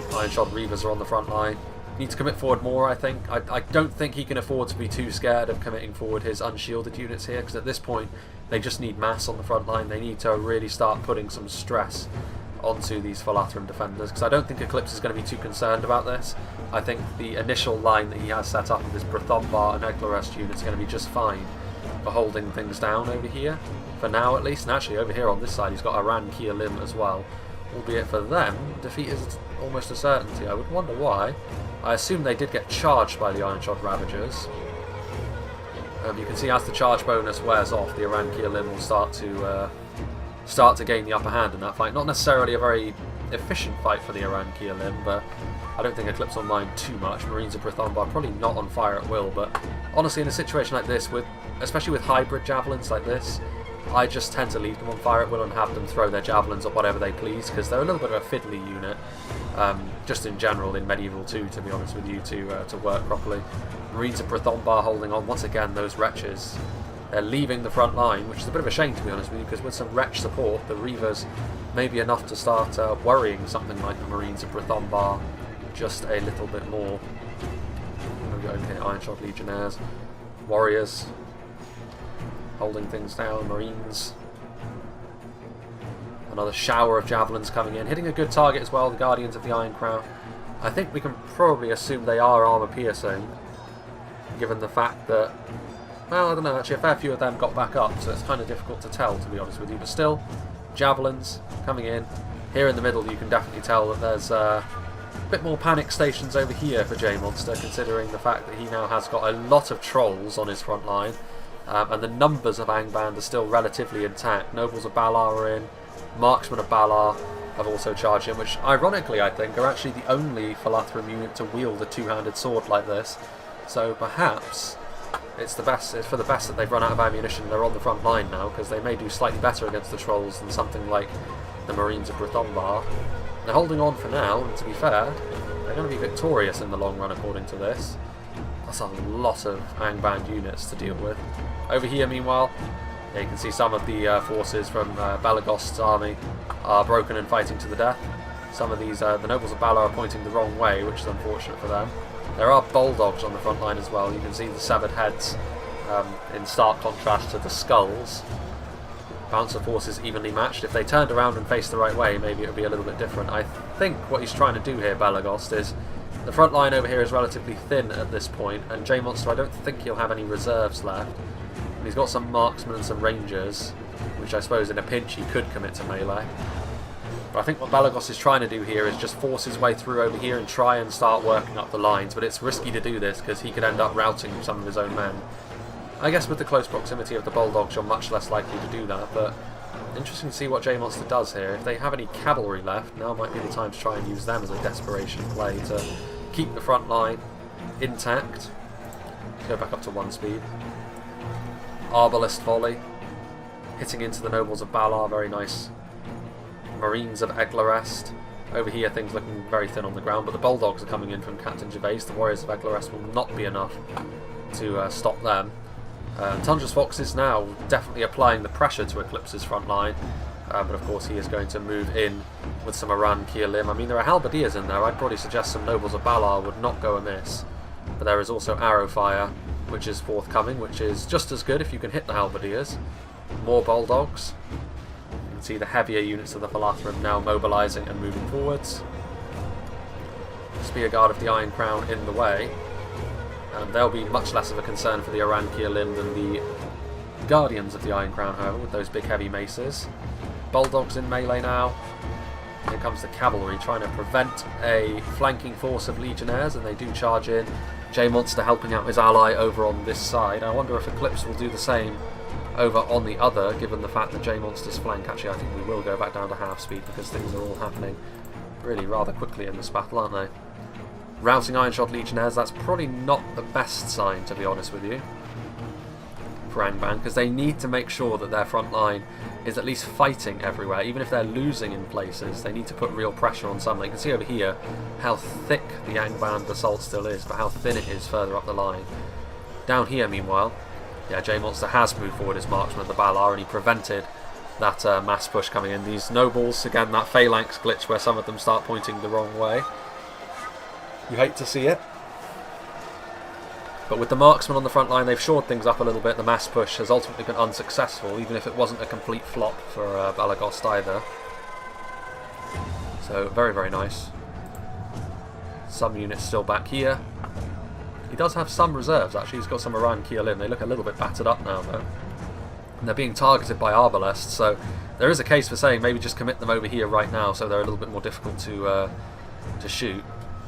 Ironshod Reavers are on the front line. Need to commit forward more, I think. I don't think he can afford to be too scared of committing forward his unshielded units here, because at this point they just need mass on the front line. They need to really start putting some stress onto these Falathrim defenders, because I don't think Eclipse is going to be too concerned about this. I think the initial line that he has set up with his Brithombar and Eglarest units is going to be just fine for holding things down over here, for now at least. And actually over here on this side he's got Aran Kielim as well, albeit for them defeat is almost a certainty. I would wonder why. I assume they did get charged by the Ironshod Ravagers. You can see as the charge bonus wears off, the Aran Kielim will start to gain the upper hand in that fight. Not necessarily a very efficient fight for the Aran Kielim, but I don't think Eclipse will mind too much. Marines of Brithombar probably not on fire at will, but honestly in a situation like this, especially with hybrid javelins like this, I just tend to leave them on fire at will and have them throw their javelins at whatever they please, because they're a little bit of a fiddly unit, just in general in Medieval 2, to be honest with you, to work properly. Marines of Brithombar holding on. Once again, those wretches, they're leaving the front line, which is a bit of a shame, to be honest with you, because with some wretch support, the Reavers may be enough to start worrying something like the Marines of Brithombar just a little bit more. We'll go over here, Ironshod Legionnaires, Warriors holding things down, Marines. Another shower of javelins coming in, hitting a good target as well, the Guardians of the Iron Crown. I think we can probably assume they are armour piercing, given the fact that, well, I don't know, actually a fair few of them got back up, so it's kind of difficult to tell, to be honest with you. But still, javelins coming in. Here in the middle you can definitely tell that there's A bit more panic stations over here for J-Monster, considering the fact that he now has got a lot of trolls on his front line, and the numbers of Angband are still relatively intact. Nobles of Balar are in, Marksmen of Balar have also charged in, which ironically I think are actually the only Falathrim unit to wield a two-handed sword like this. So perhaps it's for the best that they've run out of ammunition and they're on the front line now, because they may do slightly better against the trolls than something like the Marines of Brythombar. They're holding on for now, and to be fair, they're going to be victorious in the long run according to this. That's a lot of Angband units to deal with. Over here, meanwhile, you can see some of the forces from Belagost's army are broken and fighting to the death. Some of these, the nobles of Balar are pointing the wrong way, which is unfortunate for them. There are bulldogs on the front line as well. You can see the severed heads in stark contrast to the skulls. Bouncer forces evenly matched. If they turned around and faced the right way, maybe it would be a little bit different. I think what he's trying to do here, Belagost, is the front line over here is relatively thin at this point, and J-Monster, I don't think he'll have any reserves left. He's got some marksmen and some rangers, which I suppose in a pinch he could commit to melee. But I think what Belagost is trying to do here is just force his way through over here and try and start working up the lines, but it's risky to do this because he could end up routing some of his own men. I guess with the close proximity of the bulldogs you're much less likely to do that, but interesting to see what J-Monster does here. If they have any cavalry left, now might be the time to try and use them as a desperation play to keep the front line intact. Let's go back up to 1 speed. Arbalest volley, hitting into the nobles of Balar, very nice. Marines of Eglarest. Over here things looking very thin on the ground, but the bulldogs are coming in from Captain Gervais. The warriors of Eglarest will not be enough to stop them. Tundra's Fox is now definitely applying the pressure to Eclipse's front line, but of course he is going to move in with some Aran Kirlim. I mean, there are halberdiers in there. I'd probably suggest some nobles of Balar would not go amiss, but there is also arrow fire, which is forthcoming, which is just as good if you can hit the halberdiers. More bulldogs. You can see the heavier units of the Falathrim now mobilising and moving forwards. Spear Guard of the Iron Crown in the way. And they'll be much less of a concern for the Aran Kirlim than the Guardians of the Iron Crown, however, with those big heavy maces. Bulldogs in melee now. Here comes the cavalry trying to prevent a flanking force of legionnaires, and they do charge in. J-Monster helping out his ally over on this side. I wonder if Eclipse will do the same over on the other, given the fact that J-Monster's flank... Actually, I think we will go back down to half speed because things are all happening really rather quickly in this battle, aren't they? Routing Ironshod Legionnaires, that's probably not the best sign, to be honest with you, for Angband, because they need to make sure that their front line is at least fighting everywhere. Even if they're losing in places, they need to put real pressure on some. You can see over here how thick the Angband assault still is, but how thin it is further up the line. Down here, meanwhile, yeah, J-Monster has moved forward his marksman of the Balar, and he prevented that mass push coming in. These nobles, again, that phalanx glitch where some of them start pointing the wrong way. You hate to see it. But with the marksman on the front line, they've shored things up a little bit. The mass push has ultimately been unsuccessful, even if it wasn't a complete flop for Belagost either. So, very, very nice. Some units still back here. He does have some reserves, actually. He's got some Aran Kirlim. They look a little bit battered up now, though. And they're being targeted by Arbalest, so there is a case for saying maybe just commit them over here right now so they're a little bit more difficult to shoot.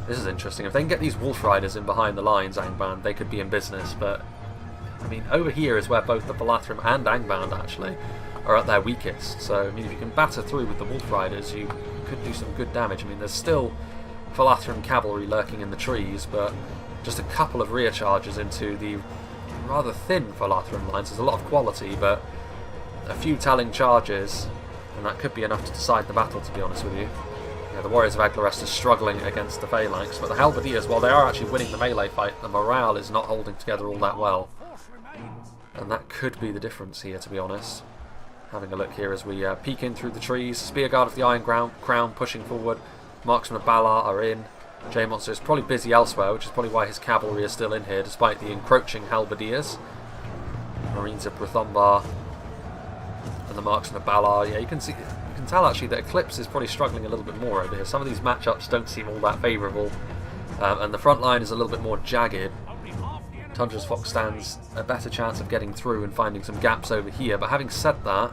This is interesting. If they can get these Wolf Riders in behind the lines, Angband, they could be in business. But, I mean, over here is where both the Falathrim and Angband, actually, are at their weakest. So, I mean, if you can batter through with the Wolf Riders, you could do some good damage. I mean, there's still Falathrim cavalry lurking in the trees, but just a couple of rear charges into the rather thin Falathrim lines. There's a lot of quality, but a few telling charges, and that could be enough to decide the battle, to be honest with you. Yeah, the warriors of Eglarest are struggling against the phalanx, but the halberdiers, while they are actually winning the melee fight, the morale is not holding together all that well. And that could be the difference here, to be honest. Having a look here as we peek in through the trees. Spear Guard of the Iron Crown pushing forward. Marksmen of Balar are in. J-Monster is probably busy elsewhere, which is probably why his cavalry is still in here, despite the encroaching halberdiers. Marines of Brythombar and the Marksmen of Balar. Yeah, you can tell actually that Eclipse is probably struggling a little bit more over here. Some of these matchups don't seem all that favourable, and the front line is a little bit more jagged. Tundra's Fox stands a better chance of getting through and finding some gaps over here, but having said that,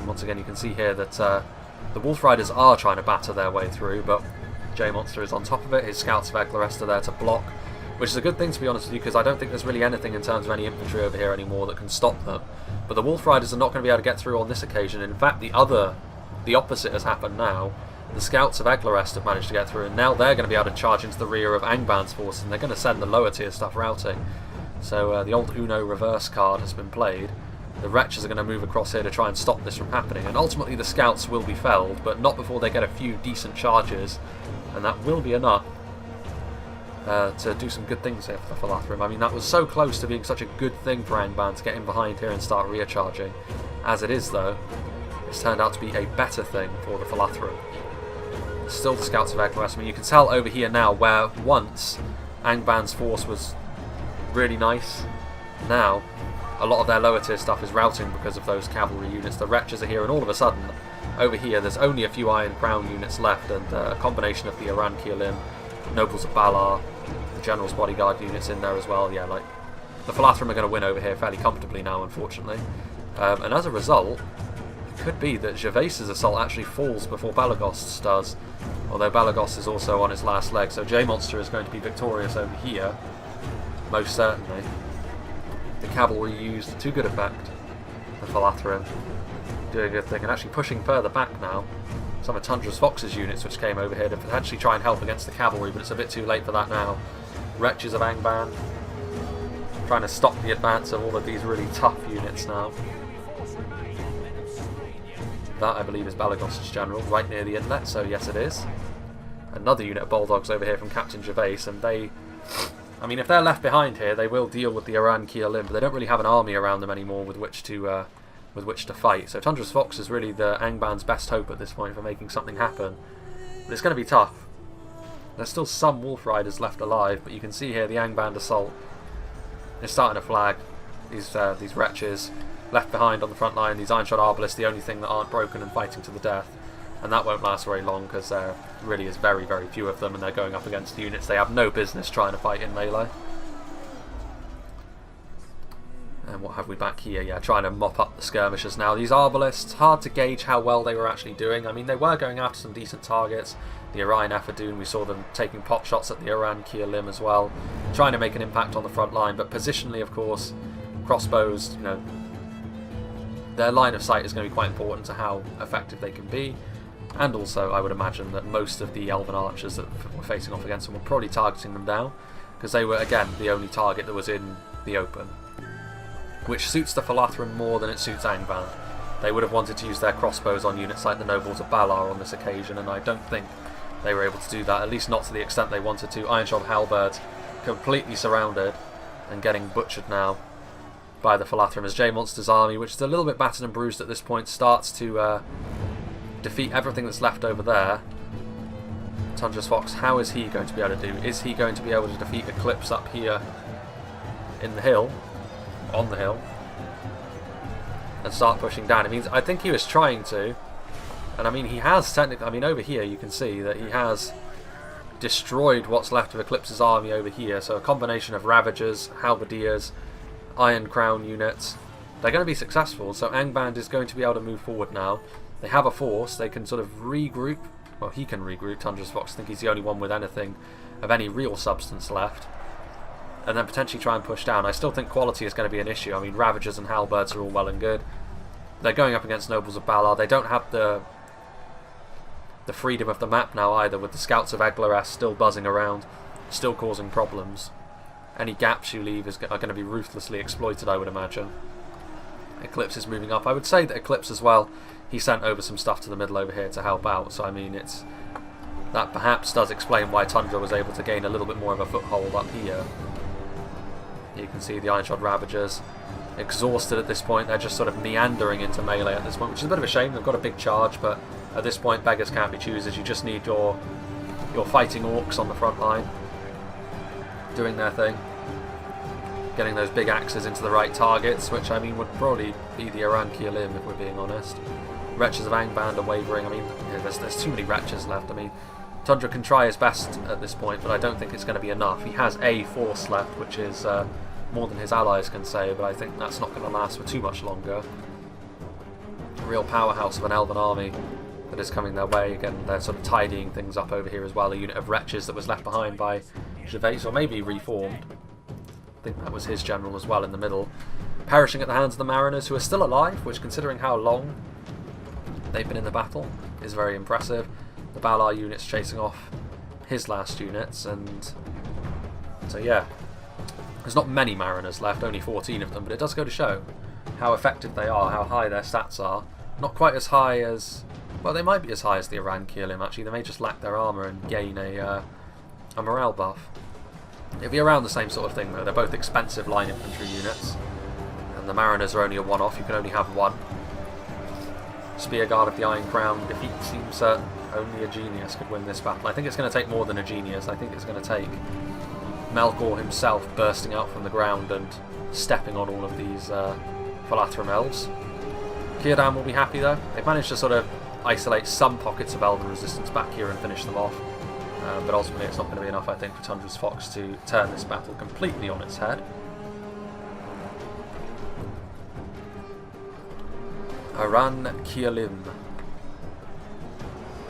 once again you can see here that the Wolf Riders are trying to batter their way through, but J-Monster is on top of it. His scouts of Eglarest are there to block, which is a good thing, to be honest with you, because I don't think there's really anything in terms of any infantry over here anymore that can stop them. But the Wolf Riders are not going to be able to get through on this occasion. In fact, the opposite has happened now. The scouts of Eglarest have managed to get through, and now they're going to be able to charge into the rear of Angband's forces, and they're going to send the lower tier stuff routing. So the old Uno reverse card has been played. The Wretches are going to move across here to try and stop this from happening, and ultimately the scouts will be felled, but not before they get a few decent charges, and that will be enough to do some good things here for the Falathrim. I mean, that was so close to being such a good thing for Angband to get in behind here and start rear charging. As it is, though, it's turned out to be a better thing for the Falathrim. Still the scouts of Eglarest. I mean, you can tell over here now where once Angband's force was really nice. Now, a lot of their lower tier stuff is routing because of those cavalry units. The Wretches are here, and all of a sudden, over here, there's only a few Iron Crown units left, and a combination of the Aran-Kielim, Nobles of Balar, the General's Bodyguard units in there as well. Yeah, like, the Falathrim are going to win over here fairly comfortably now, unfortunately. And as a result, it could be that Gervais's assault actually falls before Balagost's does, although Balagos is also on his last leg, so J-Monster is going to be victorious over here, most certainly. The cavalry used to good effect. The Falathrim doing a good thing, and actually pushing further back now. Some of Tundra's Fox's units which came over here to potentially try and help against the cavalry, but it's a bit too late for that now. Wretches of Angband trying to stop the advance of all of these really tough units now. That, I believe, is Balagost's general, right near the inlet, so yes it is. Another unit of Bulldogs over here from Captain Gervais, and they... I mean, if they're left behind here, they will deal with the Aran-Kielim, but they don't really have an army around them anymore with which to fight. So Tundra's Fox is really the Angband's best hope at this point for making something happen. But it's going to be tough. There's still some Wolf Riders left alive, but you can see here the Angband assault is starting to flag. These Wretches left behind on the front line, these Ironshod Arbalists, the only thing that aren't broken and fighting to the death. And that won't last very long because there really is very, very few of them, and they're going up against units they have no business trying to fight in melee. And what have we back here? Yeah, trying to mop up the skirmishers now. These Arbalists, hard to gauge how well they were actually doing. I mean, they were going after some decent targets. The Orion Effadoon, we saw them taking pot shots at the Aran-Kielim as well, trying to make an impact on the front line. But positionally, of course, crossbows, you know, their line of sight is going to be quite important to how effective they can be. And also, I would imagine that most of the Elven archers that were facing off against them were probably targeting them down, because they were, again, the only target that was in the open, which suits the Falathrim more than it suits Angband. They would have wanted to use their crossbows on units like the Nobles of Balar on this occasion, and I don't think they were able to do that, at least not to the extent they wanted to. Ironshod Halberds completely surrounded and getting butchered now by the Falathrim as J-Monster's army, which is a little bit battered and bruised at this point, starts to defeat everything that's left over there. Tundra's Fox, how is he going to be able to do? Is he going to be able to defeat Eclipse up here in the hill, on the hill, and start pushing down? I mean, I think he was trying to, and I mean, he has technically, I mean, over here you can see that he has destroyed what's left of Eclipse's army over here, so a combination of Ravagers, Halberdiers, Iron Crown units, they're going to be successful, so Angband is going to be able to move forward now. They have a force, they can sort of regroup. Well, he can regroup, Tundra's Fox. I think he's the only one with anything of any real substance left. And then potentially try and push down. I still think quality is going to be an issue. I mean, Ravagers and Halberds are all well and good. They're going up against Nobles of Balar. They don't have the freedom of the map now either, with the Scouts of Eglarest still buzzing around, still causing problems. Any gaps you leave are going to be ruthlessly exploited, I would imagine. Eclipse is moving up. I would say that Eclipse as well, he sent over some stuff to the middle over here to help out, so I mean, that perhaps does explain why Tundra was able to gain a little bit more of a foothold up here. You can see the Ironshod Ravagers exhausted at this point. They're just sort of meandering into melee at this point, which is a bit of a shame. They've got a big charge, but at this point beggars can't be choosers. You just need your fighting orcs on the front line doing their thing, getting those big axes into the right targets, which I mean would probably be the Aran-Kielim if we're being honest. Wretches of Angband are wavering. I mean, there's too many Wretches left. I mean, Tundra can try his best at this point, but I don't think it's going to be enough. He has a force left, which is more than his allies can say, but I think that's not going to last for too much longer. A real powerhouse of an Elven army that is coming their way. Again, they're sort of tidying things up over here as well. A unit of wretches that was left behind by Gervais, or maybe reformed. I think that was his general as well in the middle. Perishing at the hands of the mariners, who are still alive, which, considering how long they've been in the battle, is very impressive. The Balar units chasing off his last units, and so yeah, there's not many mariners left, only 14 of them, but it does go to show how effective they are, how high their stats are. Not quite as high as, well, they might be as high as the Arankirlim actually. They may just lack their armour and gain a morale buff. It'll be around the same sort of thing though. They're both expensive line infantry units, and the mariners are only a one-off. You can only have one. Spearguard of the Iron Crown, defeat seems certain. Only a genius could win this battle. I think it's going to take more than a genius. I think it's going to take Melkor himself bursting out from the ground and stepping on all of these Falathrim elves. Círdan will be happy though. They've managed to sort of isolate some pockets of elven resistance back here and finish them off. But ultimately it's not going to be enough, I think, for Tundra's Fox to turn this battle completely on its head. Arankirlim.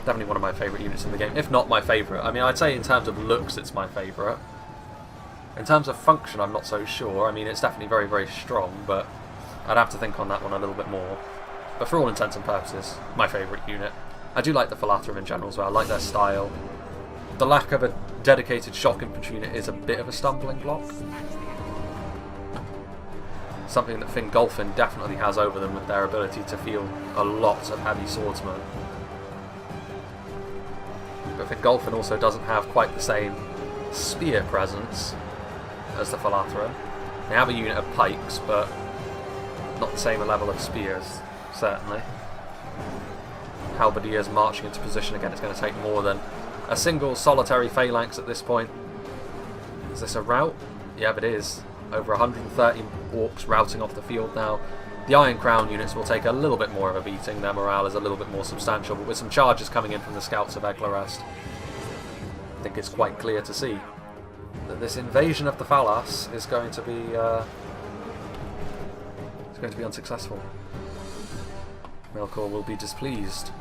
Definitely one of my favourite units in the game, if not my favourite. I mean, I'd say in terms of looks it's my favourite. In terms of function, I'm not so sure. I mean, it's definitely very, very strong, but I'd have to think on that one a little bit more. But for all intents and purposes, my favourite unit. I do like the Philathrom in general as well. I like their style. The lack of a dedicated shock infantry unit is a bit of a stumbling block. Something that Fingolfin definitely has over them with their ability to field a lot of heavy swordsmen. But Fingolfin also doesn't have quite the same spear presence as the Falathrim. They have a unit of pikes, but not the same level of spears, certainly. Halberdiers marching into position again. It's going to take more than a single solitary phalanx at this point. Is this a rout? Yeah, it is. Over 130 orcs routing off the field now. The Iron Crown units will take a little bit more of a beating. Their morale is a little bit more substantial, but with some charges coming in from the scouts of Eglarest, I think it's quite clear to see that this invasion of the Falas is going to be unsuccessful. Melkor will be displeased.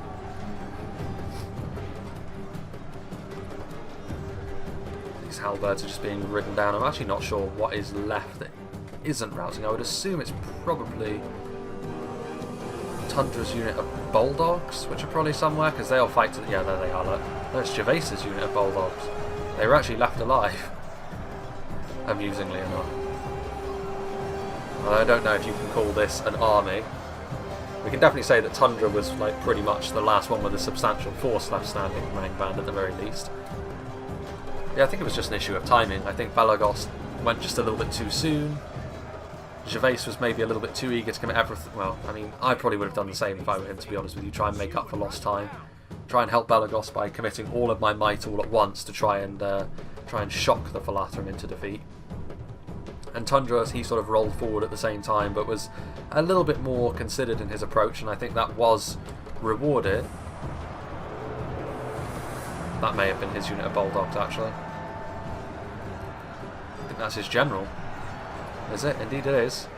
These halberds are just being ridden down. I'm actually not sure what is left that isn't routing. I would assume it's probably Tundra's unit of Bulldogs, which are probably somewhere, because they'll fight to the... Yeah, there they are, look. That's Gervais's unit of Bulldogs. They were actually left alive, amusingly enough. Well, I don't know if you can call this an army. We can definitely say that Tundra was like pretty much the last one with a substantial force left standing from Angband at the very least. Yeah, I think it was just an issue of timing. I think Belagos went just a little bit too soon. Gervais was maybe a little bit too eager to commit everything. Well, I mean, I probably would have done the same if I were him, to be honest with you. Try and make up for lost time. Try and help Belagos by committing all of my might all at once to try and shock the Falathrim into defeat. And Tundra, he sort of rolled forward at the same time, but was a little bit more considered in his approach, and I think that was rewarded. That may have been his unit of Bulldogs, actually. I think that's his general. Is it? Indeed it is.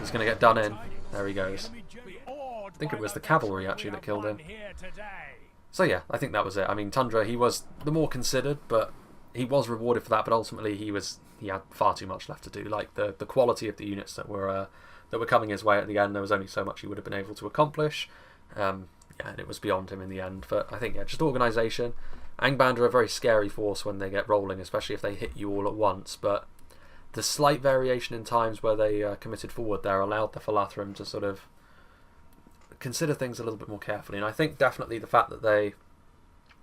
He's going to get done in. There he goes. I think it was the cavalry, actually, that killed him. So yeah, I think that was it. I mean, Tundra, he was the more considered, but he was rewarded for that, but ultimately he had far too much left to do. Like, the quality of the units that were coming his way at the end, there was only so much he would have been able to accomplish. Yeah, and it was beyond him in the end. But I think, yeah, just organisation. Angband are a very scary force when they get rolling, especially if they hit you all at once, but the slight variation in times where they committed forward there allowed the Falathrim to sort of consider things a little bit more carefully. And I think definitely the fact that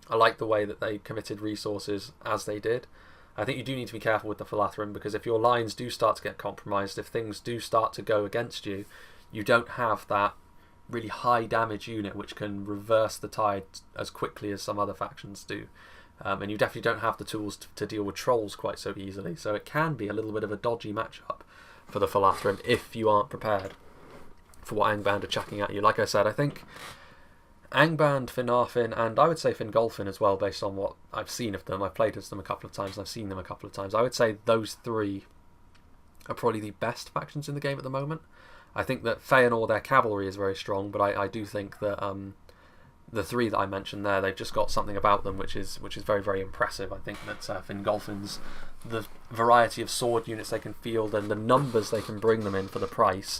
I like the way that they committed resources as they did. I think you do need to be careful with the Falathrim, because if your lines do start to get compromised, if things do start to go against you, you don't have that really high damage unit which can reverse the tide as quickly as some other factions do. And you definitely don't have the tools to deal with trolls quite so easily, so it can be a little bit of a dodgy matchup for the Falathrim if you aren't prepared for what Angband are chucking at you. Like I said, I think Angband, Finarfin, and I would say Fingolfin as well, based on what I've seen of them. I've played as them a couple of times, and I've seen them a couple of times. I would say those three are probably the best factions in the game at the moment. I think that Feanor, their cavalry, is very strong, but I do think that the three that I mentioned there, they've just got something about them which is very, very impressive. I think that Fingolfin's, the variety of sword units they can field and the numbers they can bring them in for the price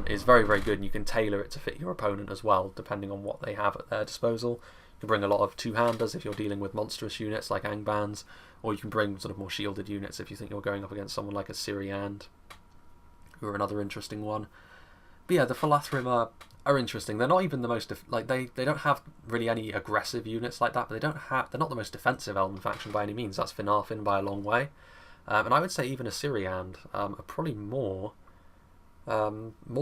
is very, very good, and you can tailor it to fit your opponent as well, depending on what they have at their disposal. You can bring a lot of two-handers if you're dealing with monstrous units like Angbands, or you can bring sort of more shielded units if you think you're going up against someone like a Silmarillion, who are another interesting one. But yeah, the Falathrim are interesting. They're not even the most they don't have really any aggressive units like that, but they're not the most defensive Elven faction by any means. That's Philathrom by a long way, and I would say even a Silmarillion are probably more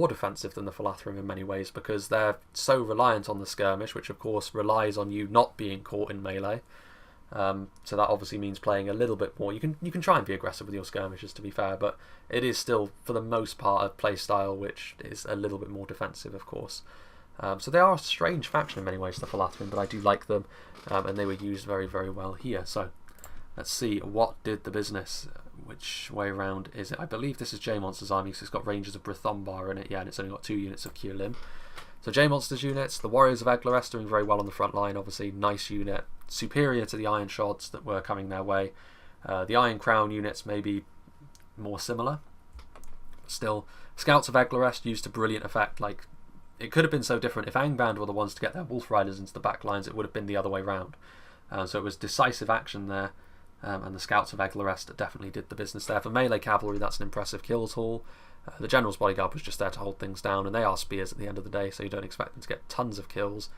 defensive than the Falathrim in many ways, because they're so reliant on the skirmish, which of course relies on you not being caught in melee. So that obviously means playing a little bit more. You can try and be aggressive with your skirmishes, to be fair, but it is still, for the most part, a play style which is a little bit more defensive, of course. So they are a strange faction in many ways, the Falathrim, but I do like them, and they were used very, very well here. So let's see, what did the business? Which way around is it? I believe this is J-Monster's army, because it's got Rangers of Brithombar in it, yeah, and it's only got 2 units of Kierlim. So J-Monster's units, the Warriors of Eglarest doing very well on the front line, obviously, nice unit, superior to the Iron Shods that were coming their way. The Iron Crown units may be more similar. Still, Scouts of Eglarest used to brilliant effect. Like, it could have been so different. If Angband were the ones to get their Wolf Riders into the back lines, it would have been the other way round. So it was decisive action there, and the Scouts of Eglarest definitely did the business there. For melee cavalry, that's an impressive kills haul. The General's Bodyguard was just there to hold things down, and they are spears at the end of the day, so you don't expect them to get tons of kills.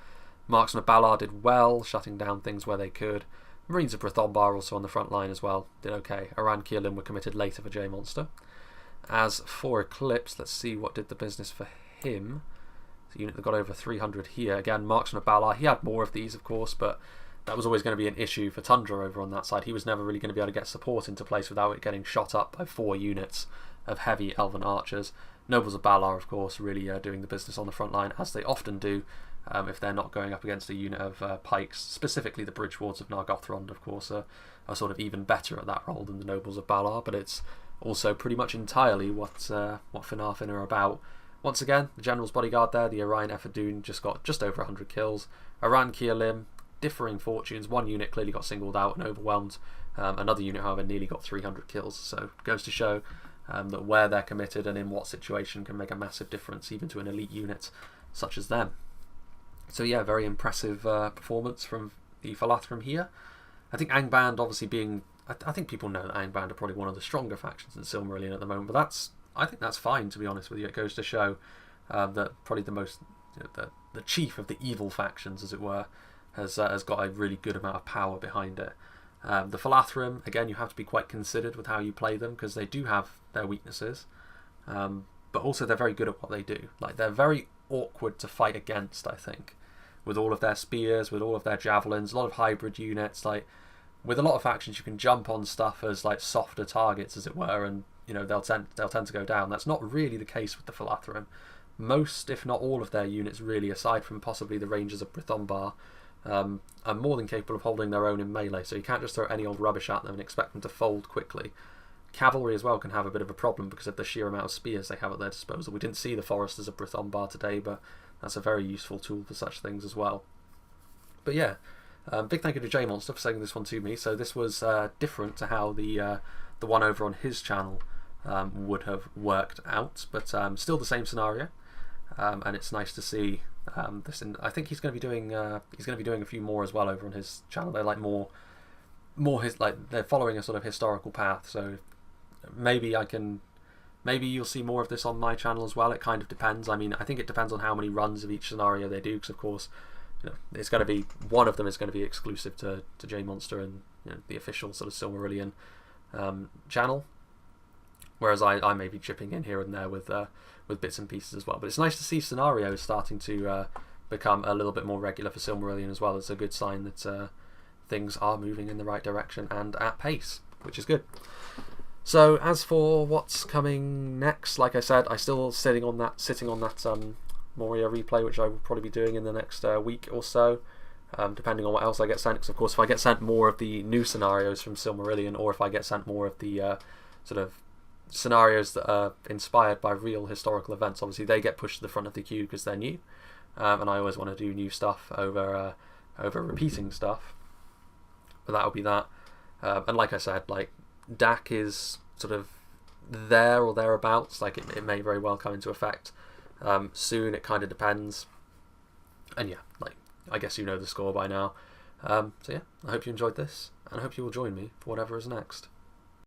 Marksmen of Balar did well, shutting down things where they could. Marines of Brithombar also on the front line as well, did okay. Aran Kierlim were committed later for J-Monster. As for Eclipse, let's see what did the business for him. The unit that got over 300 here. Again, Marksman of Balar, he had more of these, of course, but that was always going to be an issue for Tundra over on that side. He was never really going to be able to get support into place without it getting shot up by 4 units of heavy Elven archers. Nobles of Balar, of course, really doing the business on the front line, as they often do, if they're not going up against a unit of pikes. Specifically, the Bridgewards of Nargothrond, of course, are sort of even better at that role than the Nobles of Balar, but it's also pretty much entirely what Philathrim are about. Once again, the General's Bodyguard there, the Orion Ephedune, just got just over 100 kills. Aran Kierlim, differing fortunes. One unit clearly got singled out and overwhelmed. Another unit, however, nearly got 300 kills. So it goes to show that where they're committed and in what situation can make a massive difference, even to an elite unit such as them. So yeah, very impressive performance from the Falathrim here. I think Angband, obviously being, I think people know that Angband are probably one of the stronger factions in Silmarillion at the moment, but I think that's fine, to be honest with you. It goes to show that probably the most, the chief of the evil factions, as it were, has got a really good amount of power behind it. The Falathrim, again, you have to be quite considered with how you play them, because they do have their weaknesses, but also they're very good at what they do. Like, they're very awkward to fight against, I think, with all of their spears, with all of their javelins, a lot of hybrid units. Like, with a lot of factions, you can jump on stuff as like softer targets, as it were, and they'll tend to go down. That's not really the case with the Falathrim. Most, if not all, of their units, really, aside from possibly the Rangers of Brithombar, are more than capable of holding their own in melee, so you can't just throw any old rubbish at them and expect them to fold quickly. Cavalry as well can have a bit of a problem because of the sheer amount of spears they have at their disposal. We didn't see the Foresters of Brithombar today, but that's a very useful tool for such things as well. But yeah, big thank you to J-Monster for sending this one to me. So this was different to how the one over on his channel would have worked out, but still the same scenario, and it's nice to see this. I think he's going to be doing a few more as well over on his channel. They're like more they're following a sort of historical path. So maybe you'll see more of this on my channel as well. It kind of depends. I mean, I think it depends on how many runs of each scenario they do, because of course, it's going to be, one of them is going to be exclusive to J-Monster and the official sort of Silmarillion channel, whereas I may be chipping in here and there with bits and pieces as well. But it's nice to see scenarios starting to become a little bit more regular for Silmarillion as well. It's a good sign that things are moving in the right direction and at pace, which is good. So as for what's coming next, like I said, I'm still sitting on that Moria replay, which I will probably be doing in the next week or so, depending on what else I get sent. Because of course, if I get sent more of the new scenarios from Silmarillion, or if I get sent more of the sort of scenarios that are inspired by real historical events, obviously they get pushed to the front of the queue because they're new. and I always want to do new stuff over repeating stuff. But that'll be that. And like I said, like DAC is sort of there or thereabouts. Like it may very well come into effect soon. It kind of depends. And yeah, like I guess you know the score by now. So yeah, I hope you enjoyed this, and I hope you will join me for whatever is next.